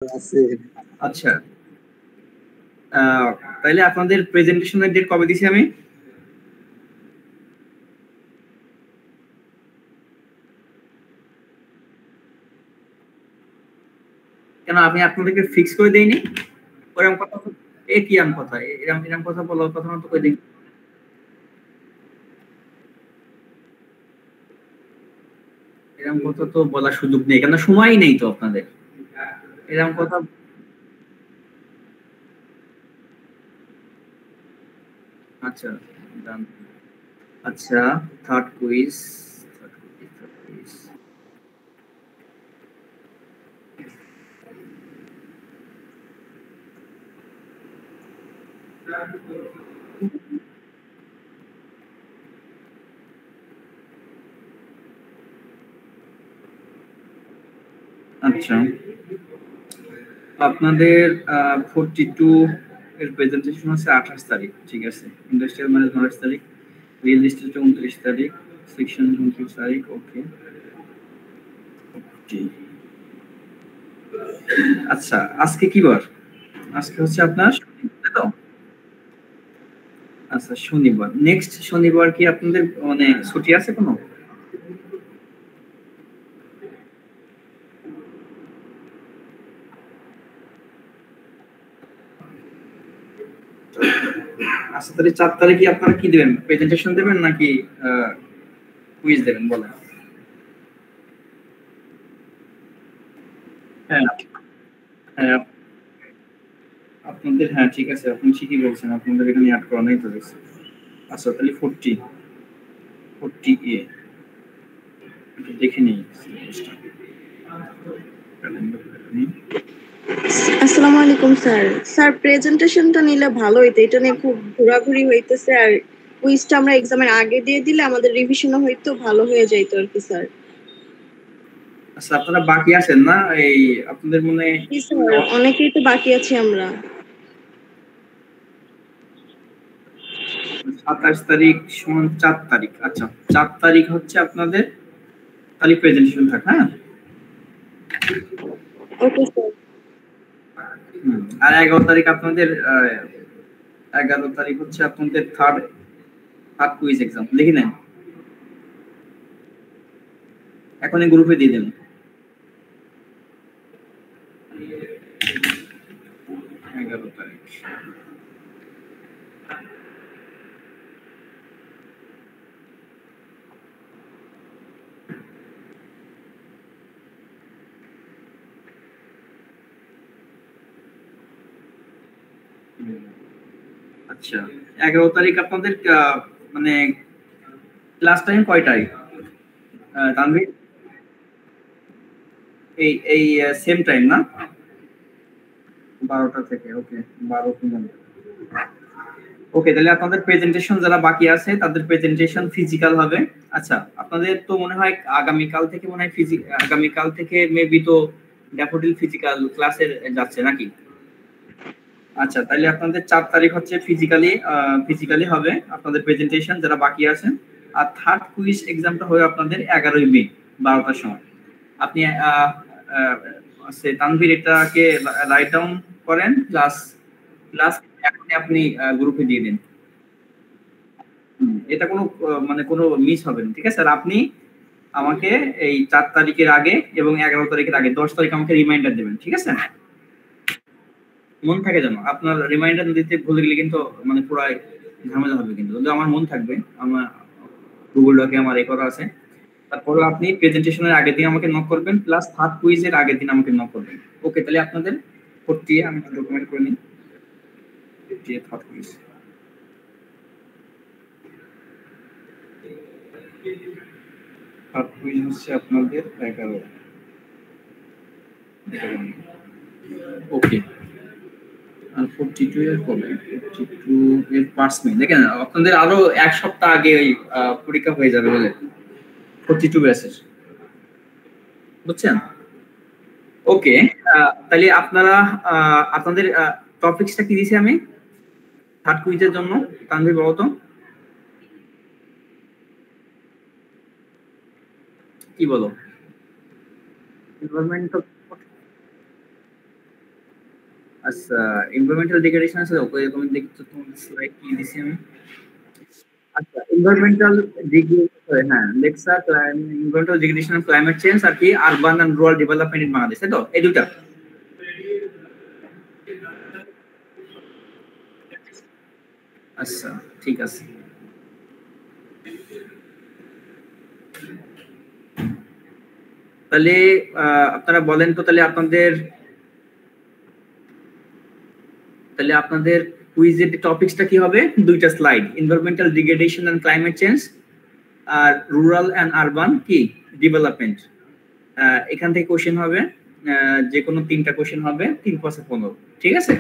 আছে। আচ্ছা, তাইলে আপনাদের প্রেজেন্টেশনের ডেট কবে দিছি আমি? কেন আমি আপনাদেরকে ফিক্স করে দেইনি? ওরকম কথা এ কি আম কথা? এরকম কথা বলার কথা না তো কই দেখি। এরকম কথা তো বলার সুযোগ নেই, কেন সময়ই নেই তো আপনাদের। এরকম কথা আচ্ছা, ডান। আচ্ছা, থার্ড কুইজ। আচ্ছা, আপনাদের 42 এর প্রেজেন্টেশন হচ্ছে 28 তারিখ, ঠিক আছে। ইন্ডাস্ট্রিয়াল ম্যানেজ 29 তারিখ, রিয়েল এস্টেট 29 তারিখ, সেকশন 29 তারিখ। ওকে, আচ্ছা আজকে কি বার? আজকে হচ্ছে আপনার শনিবার, তো আচ্ছা শনিবার। নেক্সট শনিবার কি আপনাদের মানে ছুটি আছে কোনো? আচ্ছা, তাহলে 4 তারিখে আপনারা কি দেবেন? প্রেজেন্টেশন দেবেন নাকি কুইজ দেবেন বলেন? হ্যাঁ, হ্যাঁ, আপনাদের হ্যাঁ ঠিক আছে, আপনি ঠিকই বলছেন, আপনাদের এখানে অ্যাড করা নাই তো দেখছি। আচ্ছা তাহলে 40 এ দেখে নিই সিলেবাসটা। আসসালামু আলাইকুম স্যার। স্যার প্রেজেন্টেশনটা নিলে ভালো হইতো, এটা নিয়ে খুব ঘোরাঘুরি হইতেছে, আর কুইজটা আমরা এক্সামের আগে দিয়ে দিলে আমাদের রিভিশনও হইতো, ভালো হয়ে যাইতো আর কি স্যার। আচ্ছা, আপনারা বাকি আছেন না? এই আপনাদের মনে স্যার অনেকেই তো বাকি আছি আমরা। 27 তারিখ সমান 4 তারিখ। আচ্ছা, 4 তারিখ হচ্ছে আপনাদের তাহলে প্রেজেন্টেশন থাক, হ্যাঁ। ওকে স্যার। আর 11 তারিখ আপনাদের 11 তারিখ হচ্ছে আপনাদের থার্ড কুইজ এক্সাম, দেখি নেন এখন এই গ্রুপে দিয়ে দেন। আচ্ছা, 11 তারিখ আপনাদের মানে ক্লাস টাইম কয়টায় তানভীর? এই এই সেম টাইম না? 12টা থেকে। ওকে, 12 ওকে, তাহলে আপনাদের প্রেজেন্টেশন যারা বাকি আছে তাদের প্রেজেন্টেশন ফিজিক্যাল হবে। আচ্ছা, আপনাদের তো মনে হয় আগামীকাল থেকে আগামীকাল থেকে মেবি তো ড্যাফোডিল ফিজিক্যাল ক্লাসে যাচ্ছে নাকি? আচ্ছা, তাহলে আপনাদের 4 তারিখ হচ্ছে ফিজিক্যালি হবে আপনাদের প্রেজেন্টেশন যারা বাকি আছেন। আর থার্ড কুইজ এক্সামটা হবে আপনাদের 11ই মে 12টার সময়। আপনি তানভীর এটাকে রাইট ডাউন করেন, প্লাস প্লাস এখনই আপনি গ্রুপে দিয়ে দিন। এটা কোনো মানে কোনো মিস হবে না, ঠিক আছে। আর আপনি আমাকে এই 4 তারিখের আগে এবং 11 তারিখের আগে 10 তারিখ আমাকে রিমাইন্ডার দেবেন, ঠিক আছে। মন থাকে যেন, আপনার রিমাইন্ডার দিতে ভুলে গেলে কিন্তু মানে পুরো ঝামেলা হবে। কিন্তু যদি আমার মন থাকবে, আমার গুগল ডকে আমার এ করা আছে, তারপরে আপনি প্রেজেন্টেশনের আগের দিন আমাকে নক করবেন, প্লাস থার্ড কুইজের আগের দিন আমাকে নক করবেন। ওকে, তাহলে আপনাদের 40 আমি ডকুমেন্ট করে নিই। থার্ড কুইজ হচ্ছে আপনাদের 11। ওকে, আর 42 এর কবে? 42 এর 5 মে। দেখেন আপনাদের আরো এক সপ্তাহ আগে ওই পরীক্ষা হয়ে যাবে বলে 42 ব্যাচের, বুঝছেন? ওকে, তাহলে আপনারা আপনাদের টপিকসটা কি দিয়েছি আমি থার্ড কুইজের জন্য? তানভীর বলো তো কি বলো? এনভায়রনমেন্ট আচ্ছা, এনভায়রনমেন্টাল ডিগ্রেডেশন আছে ওকে, এরকম দেখি তো তোমার স্লাইড কি দিছি আমি। আচ্ছা, এনভায়রনমেন্টাল ডিগ্রেডেশন, হ্যাঁ, লেক্সা environmental degradation of climate change আর কি urban and rural development in Bangladesh, তাই তো? এই দুটো। আচ্ছা, ঠিক আছে। তাহলে আপনারা বলেন তো, তাহলে আপনাদের কুইজের টপিকসটা কি হবে? দুইটা slide, environmental degradation and climate change আর রুরাল এন্ড আরবান কি ডেভেলপমেন্ট। এখান থেকে কোশ্চেন হবে, যে কোনো 3টা কোশ্চেন হবে, 3 × 15, ঠিক আছে?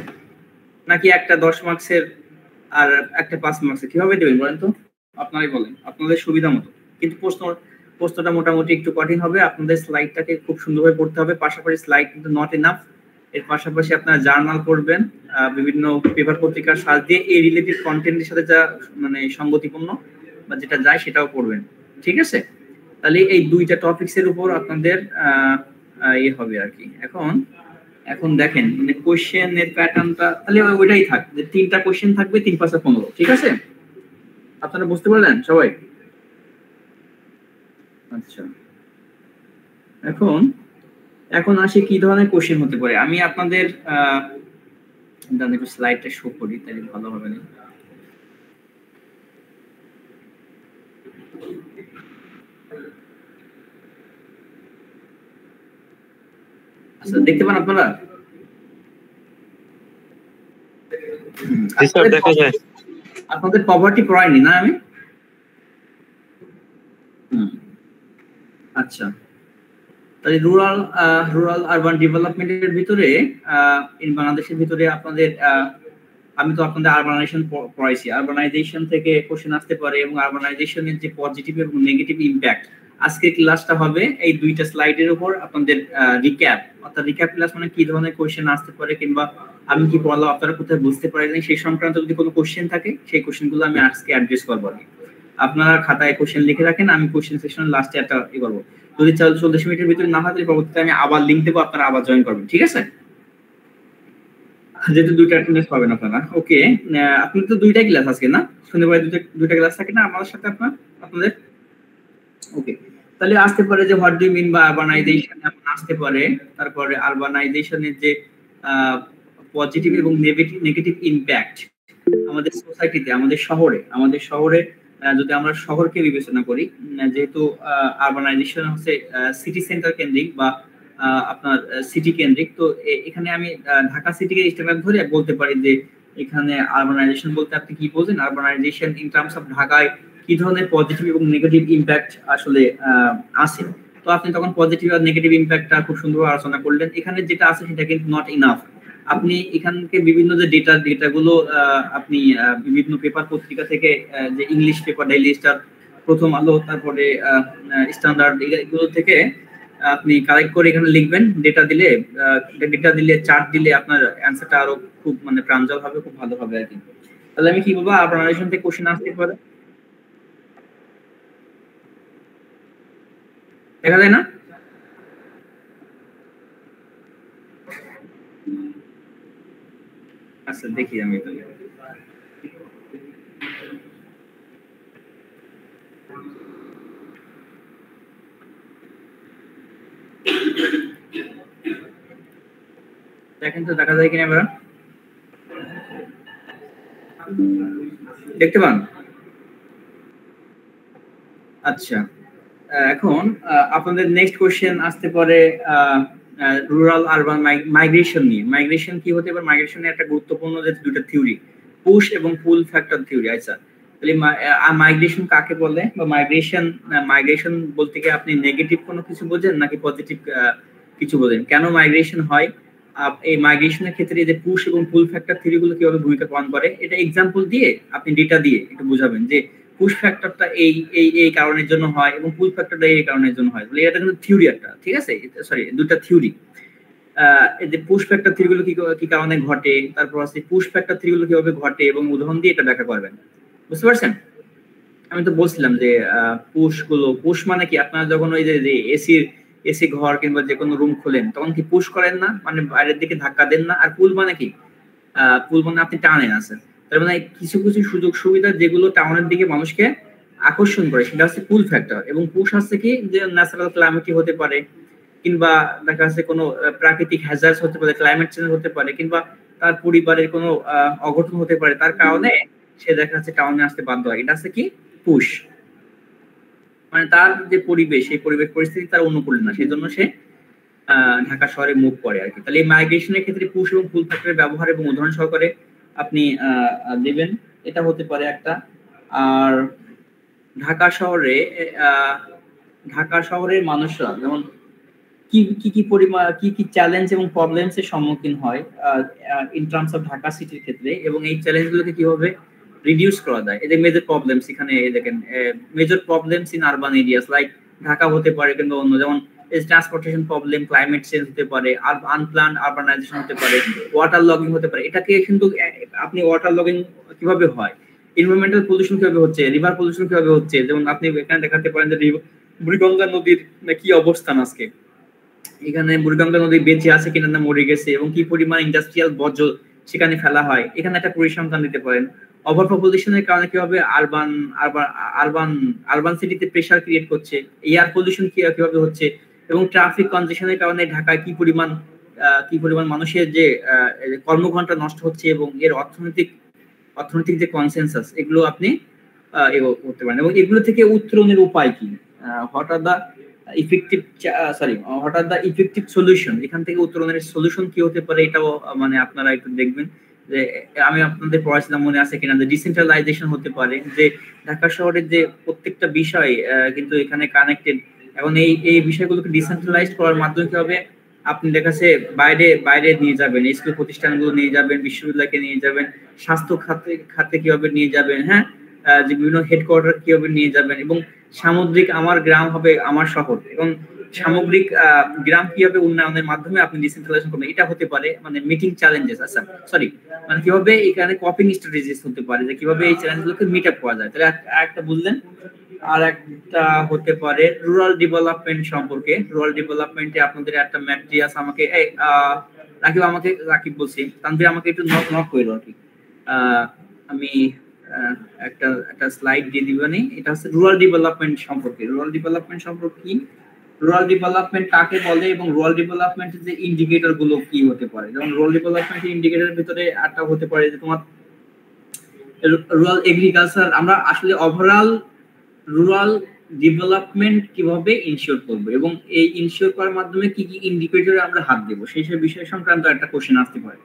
নাকি একটা 10 মার্কসের আর একটা 5 মার্কসের, কিভাবে দেবেন বলেন তো? আপনারাই বলেন, আপনাদের সুবিধা মতো। কিন্তু প্রশ্নটা মোটামুটি একটু কঠিন হবে, আপনাদের স্লাইডটাকে খুব সুন্দরভাবে পড়তে হবে। পাশাপাশি স্লাইড কিন্তু নট এনাফ, এর পাশাপাশি আপনারা জার্নাল পড়বেন, বিভিন্ন পেপার পত্রিকার সাহায্য দিয়ে এই রিলেটেড কন্টেন্টের সাথে যা মানে সঙ্গতিপূর্ণ বা যেটা যায় সেটাও পড়বেন, ঠিক আছে? তাহলে এই দুইটা টপিকসের উপর আপনাদের ইয়ে হবে আর কি। এখন দেখেন মানে কোশ্চেনের প্যাটার্নটা তাহলে ওইটাই থাক, যে 3টা কোশ্চেন থাকবে, 3 × 15, ঠিক আছে? আপনারা বুঝতে পারলেন সবাই? আচ্ছা, এখন আসি কি ধরনের কোশ্চেন হতে পারে। আমি আপনাদের একটু স্লাইডটা শো করি, তাহলে ভালো হবে না। আচ্ছা, দেখতে পান আপনারা? আপনাদের পভার্টি পড়াইনি না আমি? আচ্ছা, তাহলে রুরাল আরবান ডেভেলপমেন্টের ভিতরে বাংলাদেশের ভিতরে আপনাদের আমি তো আপনাদের আরবানাইজেশন পড়াইছি। আরবানাইজেশন থেকে কোশ্চেন আসতে পারে এবং আরবানাইজেশনের যে পজিটিভ এবং নেগেটিভ ইমপ্যাক্ট, আজকের ক্লাসটা হবে এই দুইটা স্লাইডের উপর আপনাদের রিক্যাপ। অর্থাৎ রিক্যাপ ক্লাস মানে কি ধরনের কোশ্চেন আসতে পারে, কিংবা আমি কি পড়ালাম আপনারা কোথায় বুঝতে পারেন, সেই সংক্রান্ত যদি কোনো কোশ্চেন থাকে সেই কোশ্চেনগুলো আমি আজকে অ্যাড্রেস করবো। আপনারা খাতায় কোশ্চেন লিখে রাখেন, আমি কোশ্চেন সেকশনের লাস্টে একটা ই করবো। যদি 40 মিনিটের ভিতরে না হয় তাহলে পরবর্তীতে আমি আবার লিংক দেবো, আপনারা আবার জয়েন করবেন, ঠিক আছে? যেহেতু 2টা অ্যাটেন্ডেন্স পাবেন আপনারা। ওকে, আপনি তো 2টাই ক্লাস আজকে না? শনিবার 2টা ক্লাস থাকে না আমাদের সাথে আপনাদের? ওকে, তাহলে আসতে পারে যে what do you mean by urbanization, আসতে পারে। তারপরে আরবানাইজেশনের যে পজিটিভ এবং নেগেটিভ ইমপ্যাক্ট আমাদের সোসাইটিতে, আমাদের শহরে যদি আমরা শহরকে বিবেচনা করি, যেহেতু আরবানাইজেশন হচ্ছে সিটি সেন্টার কেন্দ্রিক বা আপনার সিটি কেন্দ্রিক, তো এখানে আমি ঢাকা সিটিকে স্ট্যান্ডার্ড ধরে বলতে পারি যে এখানে আরবানাইজেশন বলতে আপনি কি বোঝেন? আরবানাইজেশন ইন টার্মস অফ ঢাকায় কি ধরনের পজিটিভ এবং নেগেটিভ ইমপ্যাক্ট আসলে আছে। তো আপনি তখন পজিটিভ আর নেগেটিভ ইমপ্যাক্টটা খুব সুন্দরভাবে আলোচনা করলেন। এখানে যেটা আছে সেটা কিন্তু নট ইনাফ। আপনি এখানকে বিভিন্ন যে ডেটাগুলো আপনি বিভিন্ন পেপার পত্রিকা থেকে, যে ইংলিশ পেপার ডেইলি স্টার, প্রথম আলো, তারপরে স্ট্যান্ডার্ড, এগুলো থেকে আপনি কালেক্ট করে এখানে লিখবেন। ডেটা দিলে চার্ট দিলে আপনার অ্যান্সারটা আরো খুব মানে প্রাঞ্জল হবে, খুব ভালো হবে আর কি। তাহলে আমি কি বলবো, আরবানাইজেশন থেকে কোশ্চেন আসতে পারে, দেখা যায় না? আচ্ছা, দেখি আমি তাহলে। দেখেন তো দেখা যায় কিনা এবার, দেখতে পান? আচ্ছা, এখন আপনাদের নেক্সট কোশ্চেন আসতে পারে রুরাল আরবান মাইগ্রেশন নিয়ে। মাইগ্রেশন কি হতে পারে? মাইগ্রেশনের একটা গুরুত্বপূর্ণ যে দুটো থিওরি, পুশ এবং পুল ফ্যাক্টর থিওরি। আচ্ছা, তাহলে মাইগ্রেশন কাকে বলে, বা মাইগ্রেশন বলতে কি আপনি নেগেটিভ কোনো কিছু বোঝেন নাকি পজিটিভ কিছু বোঝেন? কেন মাইগ্রেশন হয়? এই মাইগ্রেশনের ক্ষেত্রে যে পুশ এবং পুল ফ্যাক্টর থিওরিগুলো কিভাবে ভূমিকা পালন করে, এটা এক্সাম্পল দিয়ে আপনি ডেটা দিয়ে একটু বুঝাবেন যে পুশ ফ্যাক্টরটা এই কারণের জন্য হয় এবং পুল ফ্যাক্টরটা এই কারণের জন্য হয়। বলে এটা কিন্তু থিওরি একটা, ঠিক আছে? সরি, দুটো থিওরি। এই যে পুশ ফ্যাক্টর থিওরিগুলো কি কারণে ঘটে, তারপর আছে পুশ ফ্যাক্টর থিওরিগুলো কিভাবে ঘটে এবং উদাহরণ দিয়ে এটা ব্যাখ্যা করবেন। বুঝতে পারছেন? আমি তো বলছিলাম যে পুশ মানে কি, আপনারা যখন ওই যে এসি ঘর কিংবা যে কোনো রুম খোলেন তখন কি পুশ করেন না, মানে বাইরের দিকে ধাক্কা দেন না। আর পুল মানে কি, পুল মানে আপনি টানেন আছেন। তার মানে কিছু কিছু সুযোগ সুবিধা যেগুলো টাউনের দিকে মানুষকে আকর্ষণ করে সেটা হচ্ছে পুল ফ্যাক্টর। এবং পুশ হচ্ছে কি যে ন্যাচারাল ক্লাইমেটি হতে পারে, কিংবা দেখা যাচ্ছে কোনো প্রাকৃতিক হ্যাজার্ডস হতে পারে, ক্লাইমেট চেঞ্জ হতে পারে, কিংবা তার পরিবারের কোনো অঘটন হতে পারে, তার কারণে সে দেখা যাচ্ছে টাউনে আসতে বাধ্য হয়। এটা হচ্ছে কি পুশ, মানে তার যে পরিবেশ সেই পরিবেশ পরিস্থিতি তার অনুকূল না, সেই জন্য সে ঢাকা শহরে মুভ করে আর কি। তাহলে এই মাইগ্রেশনের ক্ষেত্রে পুশ এবং পুল ফ্যাক্টরের ব্যবহার এবং উদাহরণ সহকারে আপনি দেবেন, এটা হতে পারে একটা। আর ঢাকা শহরে ঢাকা শহরের মানুষরা যেমন কি কি কি পরিমাণ কি কি চ্যালেঞ্জ এবং প্রবলেমস এর সম্মুখীন হয় ইন টার্মস অফ ঢাকা সিটির ক্ষেত্রে, এবং এই চ্যালেঞ্জগুলোকে কিভাবে রিডিউস করা যায়। এদের মেজর প্রবলেমস এখানে দেখেন, major problems in urban areas like Dhaka হতে পারে, কিংবা অন্য যেমন ট্রান্সপোর্টেশন প্রবলেম, ক্লাইমেট চেঞ্জ হতে পারে, আনপ্ল্যান্ড আরবানাইজেশন হতে পারে, ওয়াটার লগিং হতে পারে। এটাকে কিন্তু আপনি ওয়াটার লগিং কিভাবে হয়, এনভায়রনমেন্টাল পলিউশন কিভাবে হচ্ছে, রিভার পলিউশন কিভাবে হচ্ছে, যেমন আপনি এখানে দেখাতে পারেন যে বুড়িগঙ্গা নদীর কি অবস্থান আজকে, এখানে বুড়িগঙ্গা নদী বেঁচে আছে কিনা না মরে গেছে, এবং কি পরিমাণ ইন্ডাস্ট্রিয়াল বর্জ্য সেখানে ফেলা হয়, এখানে একটা পরিসংখ্যান দিতে পারেন। ওভার পপুলেশনের কারণে কিভাবে আরবান আরবান আরবান সিটিতে প্রেসার ক্রিয়েট করছে, এয়ার পলিউশন কিভাবে হচ্ছে, এবং ট্রাফিক কনজেশনের কারণে ঢাকায় কি পরিমাণ মানুষের যে কর্মঘণ্টা নষ্ট হচ্ছে, এবং এর অর্থনৈতিক যে কনসেনসাস, এগুলো আপনি করতে পারেন। এবং এগুলো থেকে উত্তরণের উপায় কি, what are the effective solution, এখান থেকে উত্তরণের সলিউশন কি হতে পারে, এটাও মানে আপনারা একটু দেখবেন। যে আমি আপনাদের পড়াছিলাম মনে আছে কিনা, যে ডিসেন্ট্রালাইজেশন হতে পারে, যে ঢাকা শহরের যে প্রত্যেকটা বিষয় কিন্তু এখানে কানেক্টেড, এবং এই বিষয়গুলোকে ডিসেন্ট্রালাইজ করার মাধ্যমে কি হবে, আপনি দেখাচ্ছে বাইরে নিয়ে যাবেন, স্কুল প্রতিষ্ঠানগুলো নিয়ে যাবেন, বিশ্ববিদ্যালয়কে নিয়ে যাবেন, স্বাস্থ্য খাতে কিভাবে নিয়ে যাবেন, হ্যাঁ, যে বিভিন্ন হেডকোয়ার্টার কিভাবে নিয়ে যাবেন, এবং সামুদ্রিক আমার গ্রাম হবে আমার শহর, এবং সামগ্রিক গ্রাম কিভাবে উন্নয়নের মাধ্যমে আপনি ডিসেন্ট্রালাইজেশন করবেন, এটা হতে পারে মানে মিটিং চ্যালেঞ্জেস। আচ্ছা সরি, মানে কিভাবে এখানে কপিং স্ট্র্যাটেজিস হতে পারে, যে কিভাবে এই চ্যালেঞ্জগুলোকে মিট আপ করা যায়। তাহলে একটা বুঝলেন। আর একটা হতে পারে রুরাল ডেভেলপমেন্ট সম্পর্কে। রুরাল ডেভেলপমেন্টে আপনাদের একটা ম্যাট্রিয়াস আমাকে রাকিব বলছি, তানভীর আমাকে একটু নক কইরো আর কি। আমি একটা স্লাইড দিয়ে দিবানি, এটা হচ্ছে রুরাল ডেভেলপমেন্ট সম্পর্কে। রুরাল ডেভেলপমেন্ট সম্পর্কে কি, রুরাল ডেভেলপমেন্ট কাকে বলে, এবং রুরাল ডেভেলপমেন্টের যে ইন্ডিকেটর গুলো কি হতে পারে। যেমন রুরাল ডেভেলপমেন্টের ইন্ডিকেটরের ভিতরে একটা হতে পারে যে তোমার রুরাল এগ্রিকালচার। আমরা আসলে ওভারঅল রুরাল ডেভেলপমেন্ট কিভাবে ইনশিওর করব, এবং এই ইনশিওর করার মাধ্যমে কি কি ইন্ডিকেটরে আমরা হাত দেব, সেই সব বিষয় সংক্রান্ত একটা কোশ্চেন আসতে পারে।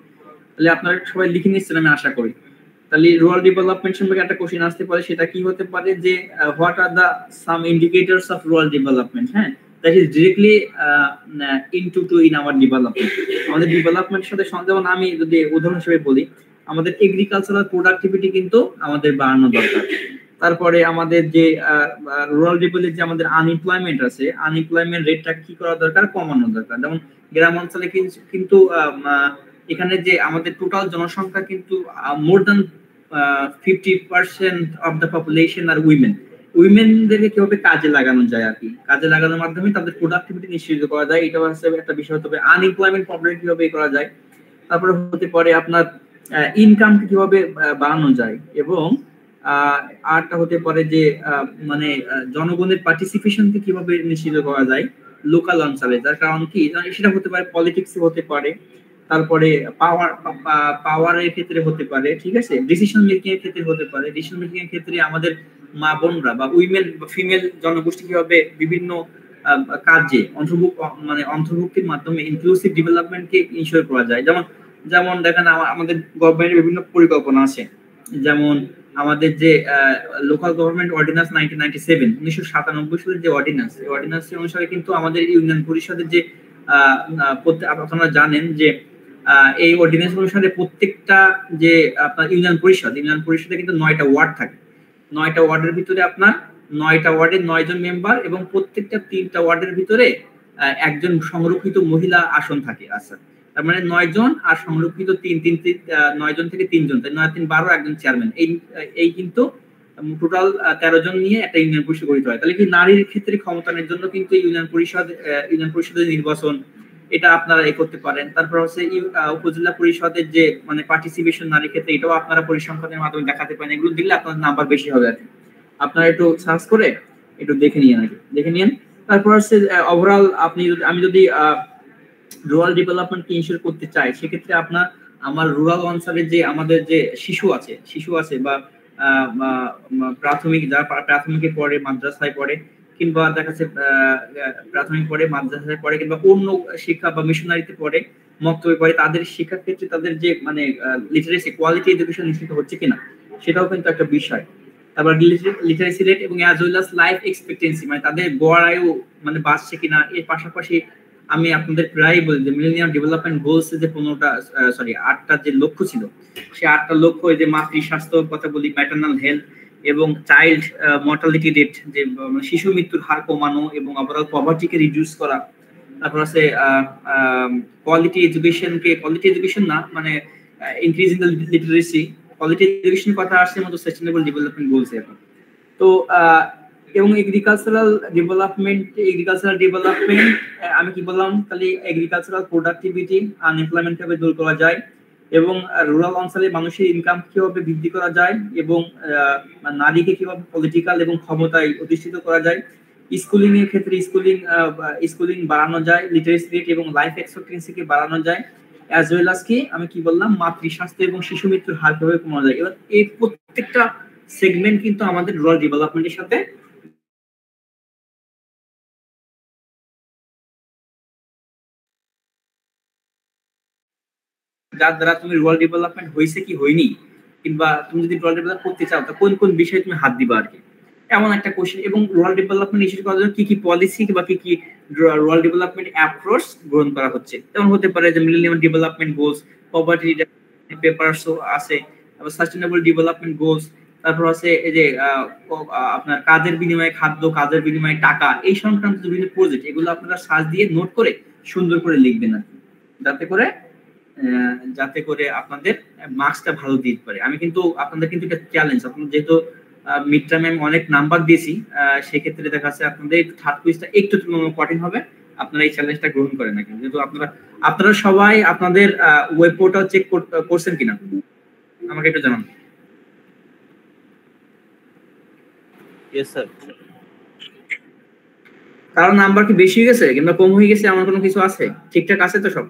তাহলে আপনারা সবাই লিখে নিচ্ছেন আমি আশা করি। তাহলে রুরাল ডেভেলপমেন্ট সম্পর্কে একটা কোশ্চেন আসতে পারে, সেটা কি হতে পারে যে what are the some indicators of rural development, হ্যাঁ, that is directly in our development. আমাদের ডেভেলপমেন্টের সাথে যেমন আমি যদি উদাহরণ হিসেবে বলি, আমাদের এগ্রিকালচারাল প্রোডাক্টিভিটি কিন্তু আমাদের বাড়ানো দরকার। তারপরে আমাদের যে রুরাল ডেভেলপমেন্টে যে আমাদের আনএমপ্লয়মেন্ট আছে, আনএমপ্লয়মেন্ট রেটটা কি করা দরকার, কমানো দরকার। যেমন গ্রাম অঞ্চলে কিন্তু এখানে যে আমাদের টোটাল জনসংখ্যা কিন্তু more than 50% of the population আর উইমেনদেরকে কিভাবে কাজে লাগানো যায় আর কি, কাজে লাগানোর মাধ্যমে তাদের প্রোডাক্টিভিটি নিশ্চিত করা যায়, এটা হচ্ছে একটা বিষয়। তবে আনএমপ্লয়মেন্ট প্রবলেম কিভাবে করা যায়, তারপরে হতে পারে আপনার ইনকাম কিভাবে বাড়ানো যায়, এবং আরটা হতে পারে যে মানে জনগণের পার্টিসিপেশনকে কিভাবে নিশ্চিত করা যায় লোকাল অঞ্চলে। যার কারণ কি, সেটা হতে পারে পলিটিক্স হতে পারে, তারপরে পাওয়ারের ক্ষেত্রে হতে পারে, ঠিক আছে, ডিসিশন মেকিং এর ক্ষেত্রে হতে পারে। ডিসিশন মেকিং এর ক্ষেত্রে আমাদের মা বোনরা বা উইমেন বা ফিমেল জনগোষ্ঠী কিভাবে বিভিন্ন কাজে অন্তর্ভুক্তির মাধ্যমে ইনক্লুসিভ ডেভেলপমেন্টকে ইনশিওর করা যায়। যেমন দেখেন আমাদের গভর্নমেন্টের বিভিন্ন পরিকল্পনা আছে, যেমন আমাদের যে লোকাল গভর্নমেন্ট অর্ডিন্যান্স 1997 সালের যে অর্ডিন্যান্স, এই অর্ডিন্যান্স অনুসারে কিন্তু আমাদের ইউনিয়ন পরিষদের যে আপনারা জানেন যে এই অর্ডিন্যান্স অনুসারে প্রত্যেকটা যে আপনার ইউনিয়ন পরিষদে কিন্তু 9টা ওয়ার্ড থাকে। 9টা ওয়ার্ডের ভিতরে আপনার 9টা ওয়ার্ডে 9 জন মেম্বার, এবং প্রত্যেকটা 3টা ওয়ার্ডের ভিতরে একজন সংরক্ষিত মহিলা আসন থাকে। আচ্ছা, তার মানে 9 জন আর সংরক্ষিত 9 জন থেকে 3 জন, তাই 9 3 12 একজন চেয়ারম্যান। এই কিন্তু টোটাল 13 জন নিয়ে একটা ইউনিয়ন পরিষদ গঠিত হয়। তাহলে কি নারীর ক্ষেত্রে ক্ষমতায়নের জন্য কিন্তু ইউনিয়ন পরিষদের নির্বাচন এটা আপনারা করতে পারেন। তারপর হচ্ছে উপজেলা পরিষদের যে মানে পার্টিসিপেশন নারীর ক্ষেত্রে এটাও আপনারা পরিসংখ্যানের মাধ্যমে দেখাতে পারেন। এগুলো দিলে আপনার নাম্বার বেশি হবে আর কি। আপনারা একটু সার্চ করে একটু দেখে নিন আর কি, দেখে নিন। তারপর হচ্ছে ওভারঅল আমি যদি রুরাল ডেভেলপমেন্ট কে ইনশিওর করতে চাই, সেক্ষেত্রে আপনার আমার রুরাল অঞ্চলের যে আমাদের যে শিশু আছে বা প্রাথমিক যারা প্রাথমিকে পড়ে, মাদ্রাসায় পড়ে, কিংবা দেখা যাচ্ছে প্রাথমিক পড়ে, মাদ্রাসায় পড়ে, কিংবা অন্য শিক্ষা বা মিশনারিতে পড়ে, মক্তবে পড়ে, তাদের শিক্ষার ক্ষেত্রে তাদের যে মানে লিটারেসি কোয়ালিটি এডুকেশন নিশ্চিত হচ্ছে কিনা সেটাও কিন্তু একটা বিষয়। তারপর লিটারেসি রেট এবং as well as life expectancy, মানে তাদের গড় আয়ু মানে বাড়ছে কিনা। এর পাশাপাশি আমি আপনাদের প্রায় বলি যে মিলেনিয়াম ডেভেলপমেন্ট গোলস যে 8টা যে লক্ষ্য ছিল, সেই 8টা লক্ষ্য, যে মাতৃ স্বাস্থ্য কথা বলি, ম্যাটারনাল হেলথ এবং চাইল্ড মর্টালিটি রেট, যে শিশু মৃত্যুর হার কমানো এবং ওভারঅল পভার্টিকে রিডিউস করা। তারপর আছে কোয়ালিটি এডুকেশন না মানে increasing the literacy, quality education কথা আসছে মতো সাস্টেইনেবল ডেভেলপমেন্ট গোলস এখন। তো এবং এগ্রিকালচারাল ডেভেলপমেন্ট আমি কি বললাম, তাহলে এগ্রিকালচারাল প্রোডাক্টিভিটি, আনএমপ্লয়মেন্ট কিভাবে দূর করা যায়, এবং রুরাল অঞ্চলে মানুষের ইনকাম কিভাবে বৃদ্ধি করা যায়, এবং নারীকে কিভাবে পলিটিক্যাল এবং ক্ষমতায় অধিষ্ঠিত করা যায়, স্কুলিং এর ক্ষেত্রে স্কুলিং বাড়ানো যায়, লিটারেসি রেট এবং লাইফ এক্সপেক্টেন্সিকে বাড়ানো যায়, অ্যাজ ওয়েল অ্যাজ কি আমি কি বললাম মাতৃ স্বাস্থ্য এবং শিশু মৃত্যুর হার কিভাবে কমানো যায়। এবার এই প্রত্যেকটা সেগমেন্ট কিন্তু আমাদের রুরাল ডেভেলপমেন্টের সাথে যার দ্বারা তুমি রুরাল ডেভেলপমেন্ট হয়েছে কি হয়নি, কিংবা তুমি যদি রুরাল ডেভেলপ করতে চাও তা কোন কোন বিষয়ে তুমি হাত দিবা আর কি, এমন একটা কোশ্চেন। এবং রুরাল ডেভেলপমেন্ট ইস্যু করার জন্য কি কি পলিসি বা কি কি রুরাল ডেভেলপমেন্ট অ্যাপ্রোচ গ্রহণ করা হচ্ছে। যেমন হতে পারে যে মিলেনিয়াম ডেভেলপমেন্ট গোলস, পভার্টি পেপারসও আছে, তারপর সাস্টেইনেবল ডেভেলপমেন্ট গোলস, তারপর আছে এই যে আপনার কাজের বিনিময়ে খাদ্য, কাজের বিনিময়ে টাকা, এই সংক্রান্ত বিভিন্ন প্রজেক্ট, এগুলো আপনারা সার্চ দিয়ে নোট করে সুন্দর করে লিখবেন আর কি, যাতে করে আপনাদের মার্কসটা ভালো দিতে পারে। আমি কিন্তু আপনাদের কিন্তু এটা চ্যালেঞ্জ, আপনাদের যেহেতু মিড টার্মে আমি অনেক নাম্বার দিয়েছি, সেক্ষেত্রে দেখা যাচ্ছে আপনাদের থার্ড কুইজটা একটু কঠিন হবে, আপনারা এই চ্যালেঞ্জটা গ্রহণ করেন নাকি। যেহেতু আপনারা সবাই আপনাদের ওয়েব পোর্টাল চেক করছেন কিনা আমাকে একটু জানান। Yes sir. কারণ নাম্বার কি বেশি হয়ে গেছে কিংবা কম হয়ে গেছে এমন কোনো কিছু আছে? ঠিকঠাক আছে তো সব?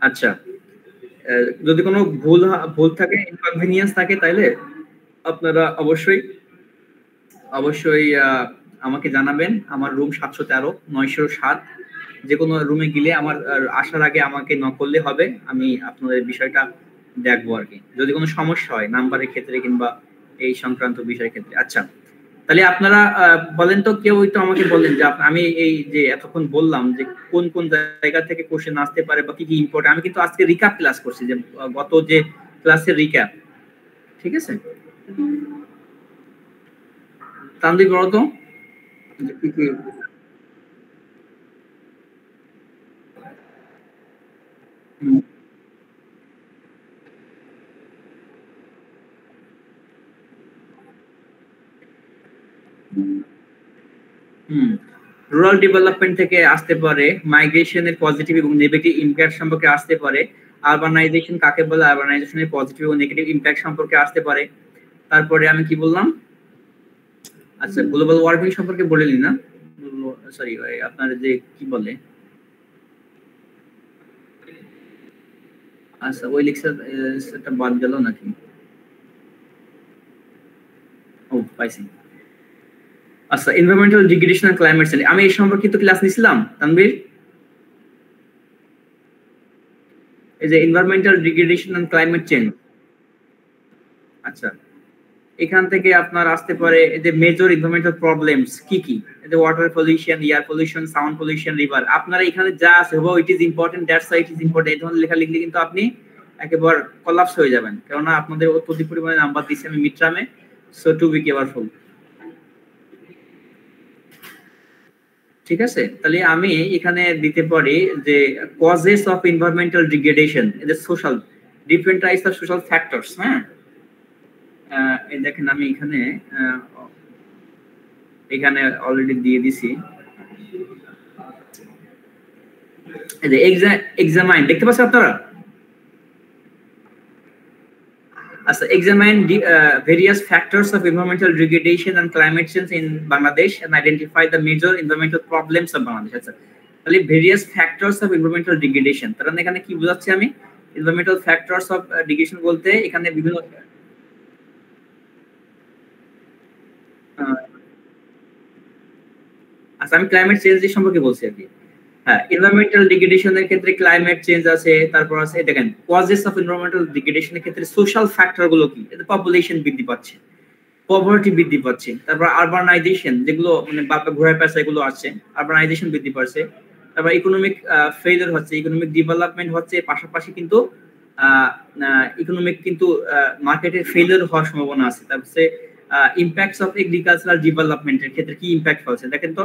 আচ্ছা, যদি কোনো ভুল থাকে, ইনকনভিনিয়েন্স থাকে, তাইলে আপনারা অবশ্যই আমাকে জানাবেন। আমার রুম 713 907, যে কোনো রুমে গেলে আমার আসার আগে আমাকে নক করলে হবে, আমি আপনাদের বিষয়টা দেখবো আর কি, যদি কোনো সমস্যা হয় নাম্বারের ক্ষেত্রে কিংবা এই সংক্রান্ত বিষয়ের ক্ষেত্রে। আচ্ছা, তাহলে আপনারা বলেন তো, কেউ একটু আমাকে বলেন যে আমি এই যে এতক্ষণ বললাম যে কোন কোন জায়গা থেকে কোশ্চেন আসতে পারে বা কি কি ইম্পর্টেন্ট। আমি কিন্তু আজকে রিক্যাপ ক্লাস করছি, যে গত যে ক্লাসের রিক্যাপ, ঠিক আছে? তানভীর বলো তো কি কি। রুরাল ডেভেলপমেন্ট থেকে আসতে পারে, মাইগ্রেশনের পজিটিভ এবং নেগেটিভ ইমপ্যাক্ট সম্পর্কে আসতে পারে, আরবানাইজেশন কাকে বলে, আরবানাইজেশনের পজিটিভ এবং নেগেটিভ ইমপ্যাক্ট সম্পর্কে আসতে পারে। তারপরে আমি কি বললাম, আচ্ছা গ্লোবাল ওয়ার্মিং সম্পর্কে বলিনি না, সরি আপনার যে কি বলে, আচ্ছা ওই লেকচারটা বাদ গেল নাকি? ও পাইছি। আচ্ছা, environmental degradation and climate change, আমি এই সম্পর্কিত ক্লাস নিছিলাম তানভীর, এই যে environmental degradation and climate change. আচ্ছা, এখান থেকে আপনার আসতে পারে এই যে মেজর এনভায়রনমেন্টাল প্রবলেমস কি কি, এই যে water pollution, air pollution, sound pollution, river. আপনারা এখানে যা আছে হোক it is important, that's why it is important, এই ধরনের লেখা লিখলে কিন্তু আপনি একেবারে কলাপস হয়ে যাবেন, কেননা আপনাদের অত্যধিক পরিমাণে নাম্বার দিচ্ছি আমি মিডটার্মে, সো টু বি কেয়ারফুল। ঠিক আছে, তাহলে আমি এখানে দিতে পারি যে কজেস অফ এনভায়রনমেন্টাল ডিগ্রেডেশন, এই যে social, different types of social factors. হ্যাঁ, এই দেখেন আমি এখানে অলরেডি দিয়ে দিছি। এই যে এক্সামাইন দেখতে পাচ্ছেন আপনারা? আচ্ছা, examine the various factors of environmental degradation and climate change in Bangladesh and identify the major environmental problems of Bangladesh। আচ্ছা, তাহলে various factors of environmental degradation, তার মানে এখানে কি বোঝাচ্ছি আমি? environmental factors of degradation বলতে এখানে বিভিন্ন আচ্ছা, আমি ক্লাইমেট চেঞ্জ সম্পর্কে বলছি আর কি। হ্যাঁ, এনভায়রনমেন্টাল ডিগ্রেডেশনের ক্ষেত্রে ক্লাইমেট চেঞ্জ আছে, তারপর আছে দেখেন কজেস অফ এনভায়রনমেন্টাল ডিগ্রেডেশনের ক্ষেত্রে সোশ্যাল ফ্যাক্টর গুলো কি? পপুলেশন বৃদ্ধি পাচ্ছে, পভার্টি বৃদ্ধি পাচ্ছে, তারপর আরবানাইজেশন যেগুলো মানে বাপে ঘোড়ায় পেঁচা এগুলো আছে, আরবানাইজেশন বৃদ্ধি পাচ্ছে, তারপর ইকোনমিক ফেইলিউর হচ্ছে, ইকোনমিক ডেভেলপমেন্ট হচ্ছে, পাশাপাশি কিন্তু ইকোনমিক কিন্তু মার্কেটের ফেইলিউর হওয়ার সম্ভাবনা আছে। তারপরে ইমপ্যাক্টস অফ এগ্রিকালচারাল ডেভেলপমেন্টের ক্ষেত্রে কি ইমপ্যাক্ট হচ্ছে দেখেন তো,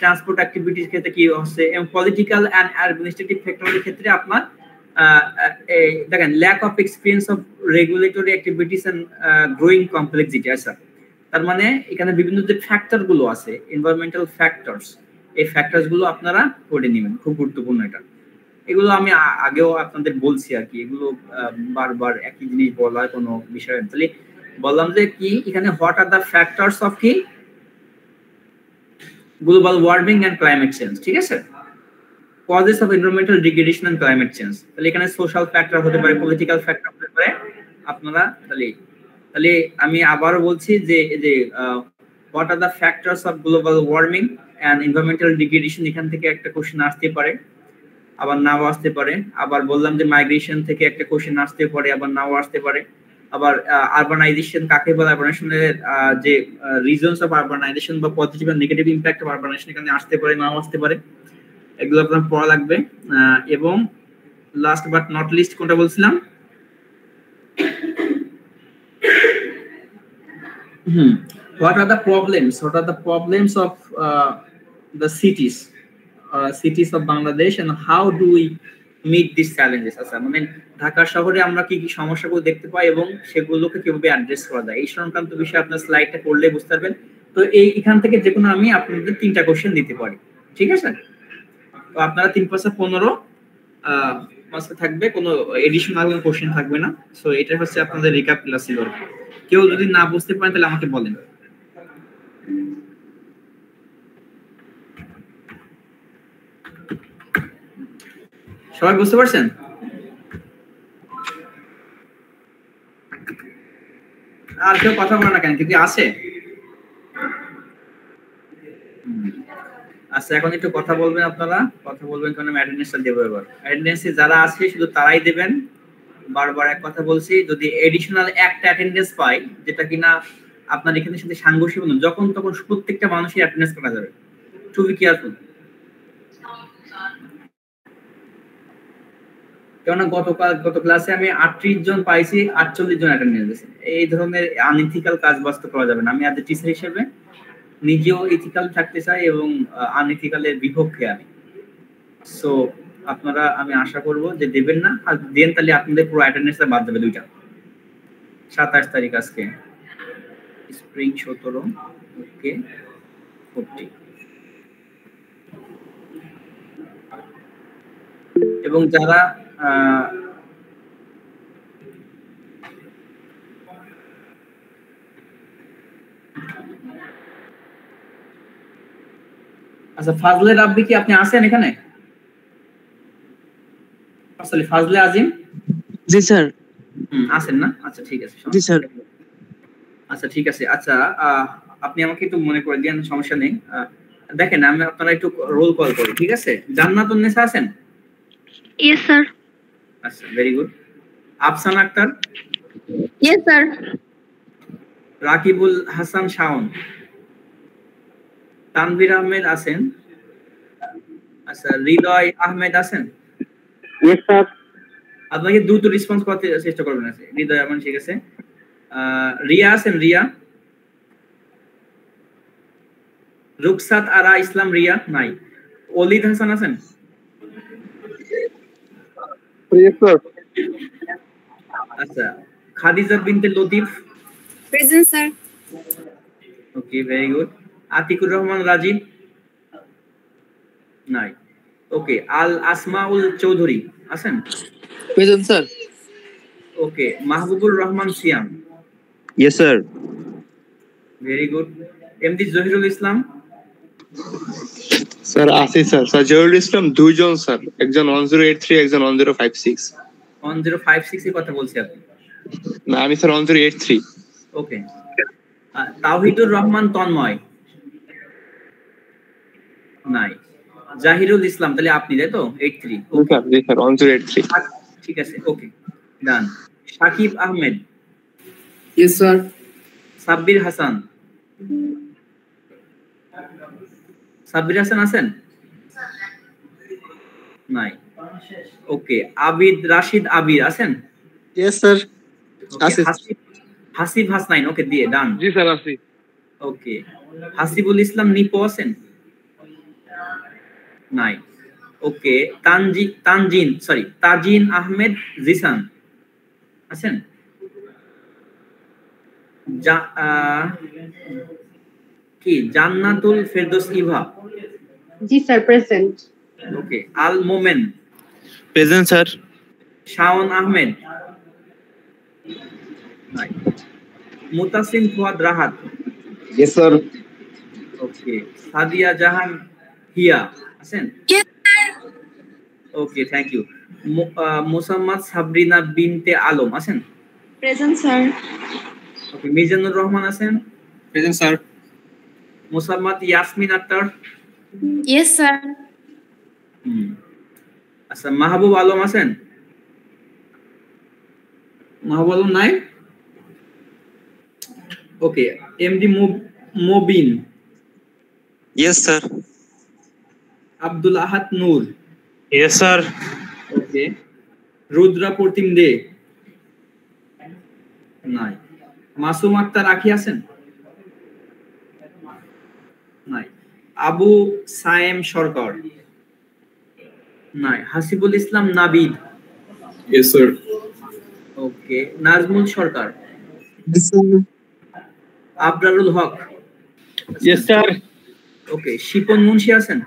ট্রান্সপোর্ট অ্যাক্টিভিটির ক্ষেত্রে কি হচ্ছে, এবং পলিটিক্যাল এন্ড অ্যাডমিনিস্ট্রেটিভ ফ্যাক্টরের ক্ষেত্রে আপনার দেখেন lack of experience of regulatory activities and growing complexity. আচ্ছা, তার মানে এখানে বিভিন্ন যে ফ্যাক্টর গুলো আছে এনভায়রনমেন্টাল ফ্যাক্টরস, এই ফ্যাক্টরস গুলো আপনারা পড়ে নেবেন, খুব গুরুত্বপূর্ণ এটা। এগুলো আমি আগেও আপনাদের বলছি আর কি, এগুলো বারবার একই জিনিস বলার কোনো বিষয় না। তাহলে বললাম যে কি এখানে what are the factors of কি global warming and climate change, ঠিক আছে? Causes of environmental degradation and climate change, তাহলে এখানে সোশ্যাল ফ্যাক্টর হতে পারে, পলিটিক্যাল ফ্যাক্টর হতে পারে। আপনারা তাহলে আমি আবারও বলছি যে what are the factors of global warming and environmental degradation, এখান থেকে একটা কোশ্চেন আসতে পারে, আবার নাও আসতে পারে। আবার বললাম যে মাইগ্রেশন থেকে একটা কোশ্চেন আসতে পারে, আবার নাও আসতে পারে। আবার আরবানাইজেশন কাকে বলে, আরবানাইজেশনের যে রিজনস অফ আরবানাইজেশন বা positive and negative impact of urbanization এখানে আসতে পারে, নাও আসতে পারে। এগুলো আপনার পড়া লাগবে। এবং লাস্ট বাট নট লিস্ট কোনটা বলছিলাম? what are the problems of the cities of Bangladesh and how do we meet these challenges? আচ্ছা, মানে ঢাকা শহরে আমরা কি কি সমস্যাগুলো দেখতে পাই এবং সেগুলোকে কিভাবে অ্যাড্রেস করা যায়, এই সংক্রান্ত বিষয়ে আপনার স্লাইডটা পড়লে বুঝতে পারবেন। তো এখান থেকে যে কোনো আমি আপনাদের 3টা কোশ্চেন দিতে পারি, ঠিক আছে? তো আপনারা 3×15 মাসে থাকবে, কোনো এডিশনাল কোশ্চেন থাকবে না। সো এটা হচ্ছে আপনাদের রিক্যাপ ক্লাস ছিল। কেউ যদি না বুঝতে পারেন তাহলে আমাকে বলেন। সবাই বুঝতে পারছেন? আর কেউ কথা বলে না কেন, কিন্তু আছে? আচ্ছা, এখন একটু কথা বলবেন, আপনারা কথা বলবেন, কারণ আমি অ্যাটেন্ডেন্সটা দেবো এবার। অ্যাটেন্ডেন্সে যারা আছে শুধু তারাই দেবেন। বারবার এক কথা বলছি, যদি এডিশনাল একটা অ্যাটেন্ডেন্স পাই যেটা কিনা আপনার এখানের সাথে সাংঘর্ষিক না, যখন তখন প্রত্যেকটা মানুষের অ্যাটেন্ডেন্স করা যাবে। To be careful. কেননা গত ক্লাসে আমি 38 জন পাইছি, 48 জন অ্যাটেন্ডেন্স দিয়েছে। এই ধরনের আনইথিক্যাল কাজ বাস্তব করা যাবে না। আমি আজ টিচার হিসেবে নিজেও ইথিক্যাল থাকতে চাই এবং আনইথিক্যালের বিপক্ষে আমি। সো আপনারা, আমি আশা করব যে দেবেন না, আর দেন তাহলে আপনাদের পুরো অ্যাটেন্ডেন্সটা বাদ যাবে 2টা। 27 তারিখ আজকে, স্প্রিং 17, ওকে 40। এবং যারা আচ্ছা, ফাজলে রাব্বি কি আপনি আছেন এখানে? আসলে ফাজলে আজিম? জি স্যার। আছেন না? আচ্ছা ঠিক আছে। জি স্যার। আচ্ছা ঠিক আছে। আচ্ছা, আপনি আমাকে একটু মনে করে দেন, সমস্যা নেই। দেখেন আমি আপনারা একটু রোল কল করি, ঠিক আছে? জান্নাতুন নেসা আছেন? Yes sir. আচ্ছা, very good. Afsan Akter? Yes sir. Rakibul Hasan Shaon? Tanvir Ahmed আছেন? আচ্ছা, হৃদয় আহমেদ আছেন? Yes sir. আপনাকে দ্রুত রেসপন্স করতে চেষ্টা করবেন। আছে হৃদয় আহমেদ, ঠিক আছে। রিয়া আছেন? রিয়া? রুকসাত আরা ইসলাম রিয়া নাই। অলিদ হাসান আছেন? Yes sir. আচ্ছা, Khadija Binte Latif. Present sir. Okay, very good. Atikur Rahman Rajib. নাই। ওকে, আল আসমাউল চৌধুরী আছেন? Present sir. Okay, Mahbubur Rahman Siam. Yes sir. Very good. MD Zahirul Islam. Sir আসি স্যার। স্যার জহিরুল ইসলাম দুইজন স্যার, একজন 1083, একজন 1056। 1056 এর কথা বলছি আপনি? না, আমি স্যার 1083। ওকে। তাওহিদুর রহমান তন্ময়। নাই। জাহিরুল ইসলাম, তাহলে আপনি, তাই তো? 83। ওকে জি স্যার 1083। ঠিক আছে, okay done. Sakib Ahmed. Yes sir. Sabbir Hasan. Sabbir Hasan আছেন? নাই। ওকে, আবিদ রাশিদ আবির আছেন? Yes sir. আছে। হাসিব হাসনাইন। ওকে, দিয়ে ডান। জি স্যার আসি। ওকে, হাসিবুল ইসলাম নিপো আছেন? নাই। ওকে, তাজিন আহমেদ জিসান আছেন? কি জান্নাতুল ফেরদৌস ইভা? জি sir, present. Okay, Al Momen. Present sir. Shaon Ahmed. নাই। Mutasim Fuad Rahat. Yes sir. Okay, Sadia Jahan Hia আছেন? Yes sir. Okay, thank you. Mosammat Sabrina Binte Alam আছেন? Present sir. Okay, Mizanur Rahman আছেন? Present sir. Mosammat Yasmin Akter. Yes sir. আচ্ছা, মাহবুব আলম আছেন? মাহবুব আলম নাই। Okay, MD Mubin. Yes sir. Abdul Ahad Noor. Yes sir. Okay, Rudra প্রতিম দে। নাই। মাসুম আক্তার আখি আছেন? নাই। আবু সায়েম সরকার। নাই। Hasibul Islam Nabid. Yes sir. Okay, Nazmul Sarkar. Yes sir. Abrarul Haque. Yes sir. Okay, Shipon Munshi আছেন?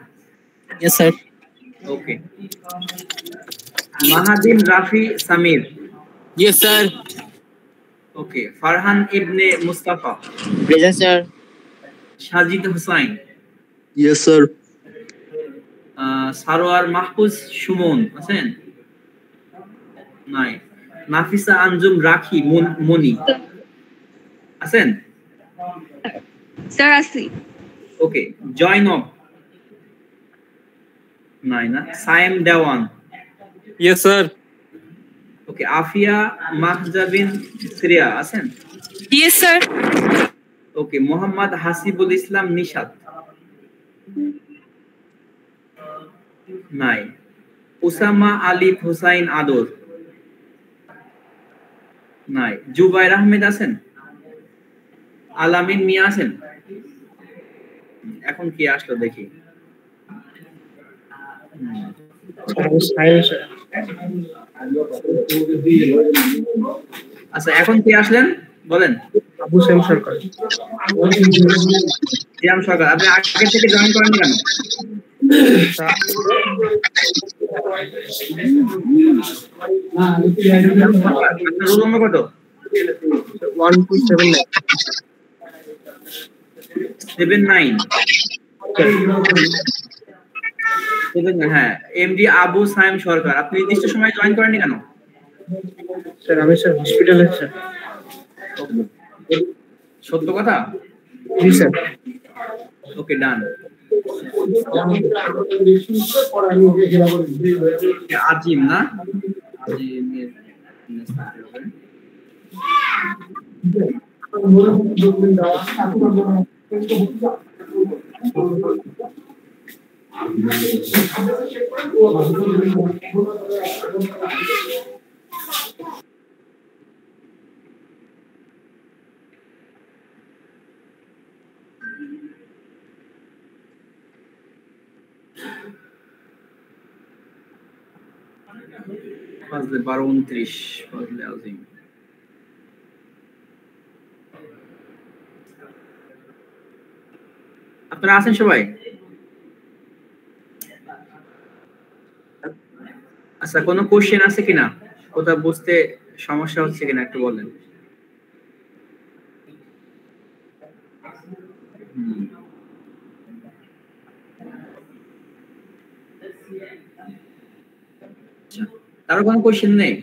Yes sir. Okay, Mahadin Rafi Samir. Yes sir. Okay, Farhan Ibne Mustafa. Present sir. Sajid Hussain. Yes sir. Sarwar Mahfuz Sumon আছেন? নাই। নাফিসা আঞ্জুম রাখি মনি আছেন? স্যার আসি। ওকে, জয়নব। নাই না। Sayem Dewan. Yes sir. Okay, Afia Mahjabin Siria আছেন? Yes sir. Okay, Mohammad Hasibul Islam Nishat. নাই। উসামা আলিফ হুসাইন আদর। নাই। জুবাইর আহমেদ আছেন? আলামিন মিয়া আছেন? এখন কি আসলো দেখি। আচ্ছা, এখন কি আসলেন বলেন? আবু সাইম সরকার। সিয়াম সরকার। আপনি আগে থেকে জয়েন করেন কেন? রোল নম্বর কত? 1279। 79। হ্যাঁ, এমডি আবু সাইম সরকার। আপনি নির্দিষ্ট সময় জয়েন করেননি কেন? স্যার আমি স্যার হসপিটালে স্যার। সত্য কথা? জি স্যার। ওকে, ডান। আজিম না? আজিমের ফাজলে 1229 ফাজলে আজিম। আপনারা আছেন সবাই? আচ্ছা, কোনো কোশ্চেন আছে কিনা, কোথাও বুঝতে সমস্যা হচ্ছে কিনা একটু বলেন। কারো কোনো কোশ্চেন নেই?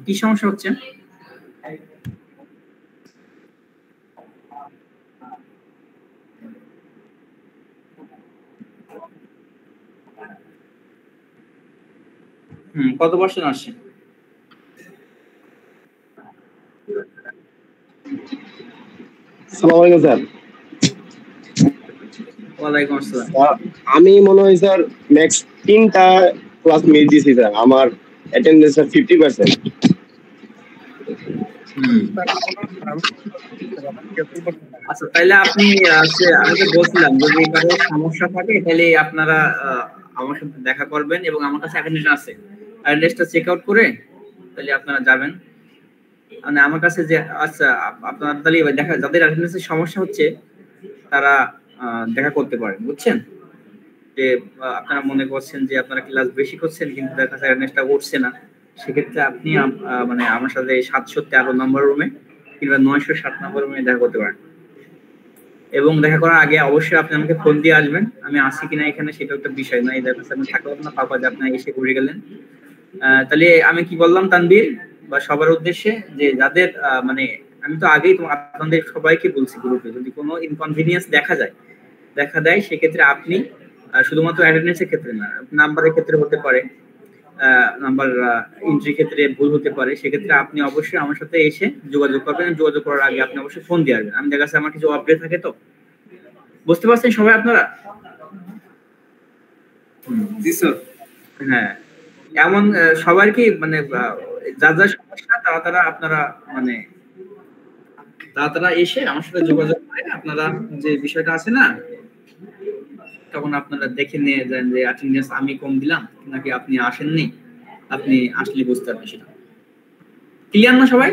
কি সমস্যা হচ্ছে? কত পার্সেন্ট আসছে? আসসালামু আলাইকুম স্যার। ওয়ালাইকুম আসসালাম। আমি মনে হয় স্যার নেক্সট 3টা ক্লাস মিস দিছি স্যার, আমার অ্যাটেন্ডেন্স স্যার 50%। আচ্ছা, তাহলে আপনি আমি তো বলছিলাম যদি কারো সমস্যা থাকে তাহলে আপনারা আমার সাথে দেখা করবেন এবং আমার কাছে অ্যাটেন্ডেন্স আছে, অ্যাটেন্ডেন্সটা চেক আউট করে তাহলে আপনারা যাবেন। মানে আমার কাছে যে আচ্ছা আপনারা তাহলে দেখা, যাদের অ্যাটেন্ডেন্সের সমস্যা হচ্ছে তারা দেখা করতে পারেন, বুঝছেন? যে আপনারা মনে করছেন যে আপনারা ক্লাস বেশি করছেন কিন্তু দেখা যাচ্ছে অ্যাটেন্ডেন্সটা উঠছে না, সেক্ষেত্রে আপনি মানে আমার সাথে 713 নম্বর রুমে কিংবা 907 নম্বর রুমে দেখা করতে পারেন। এবং দেখা করার আগে অবশ্যই আপনি আমাকে ফোন দিয়ে আসবেন, আমি আসি কিনা এখানে সেটা একটা বিষয় না, এই দেখা আপনি থাকলেন না পাপা যে আপনি এসে ঘুরে গেলেন। তাহলে আমি কি বললাম তানভীর বা সবার উদ্দেশ্যে, যে যাদের মানে আমি তো আগেই আপনাদের সবাইকে বলছি গ্রুপে, যদি কোনো ইনকনভিনিয়েন্স দেখা দেয় সেক্ষেত্রে আপনি শুধুমাত্র অ্যাটেন্ডেন্সের ক্ষেত্রে না, নাম্বারের ক্ষেত্রে হতে পারে, নাম্বার এন্ট্রি ক্ষেত্রে ভুল হতে পারে, সেক্ষেত্রে আপনি অবশ্যই আমার সাথে এসে যোগাযোগ করবেন। যোগাযোগ করার আগে আপনি অবশ্যই ফোন দিয়ে আসবেন, আমি দেখা যাচ্ছে আমার কিছু আপডেট থাকে। তো বুঝতে পারছেন সবাই আপনারা? জি স্যার। হ্যাঁ, এমন সবার কি মানে যা যা সমস্যা তারা আপনারা মানে তারা এসে আমার সাথে যোগাযোগ করে আপনারা যে বিষয়টা আছে না, তখন আপনারা দেখে নিয়ে যান যে অ্যাটেন্ডেন্স আমি কম দিলাম নাকি আপনি আসেননি, আপনি আসলে বুঝতে পারবেন সেটা। ক্লিয়ার না সবাই?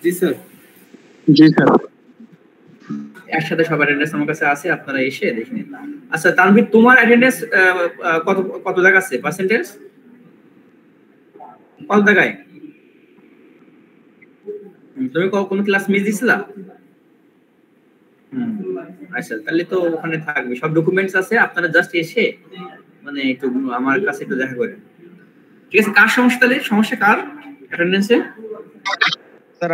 জি স্যার। জি স্যার। একসাথে সবার অ্যাটেন্ডেন্স আমার কাছে আছে, আপনারা এসে দেখে নিন। আচ্ছা তানভীর, তোমার অ্যাটেন্ডেন্স কত জায়গা আছে পার্সেন্টেজ? কত জায়গায়? তুমি কোন ক্লাস মিস দিছিলা? আচ্ছা, তাহলে তো ওখানে থাকবে, সব ডকুমেন্টস আছে, আপনারা জাস্ট এসে মানে একটু আমার কাছে একটু দেখা করেন, ঠিক আছে? কার সমস্যা তাহলে? সমস্যা কার অ্যাটেন্ডেন্সে? স্যার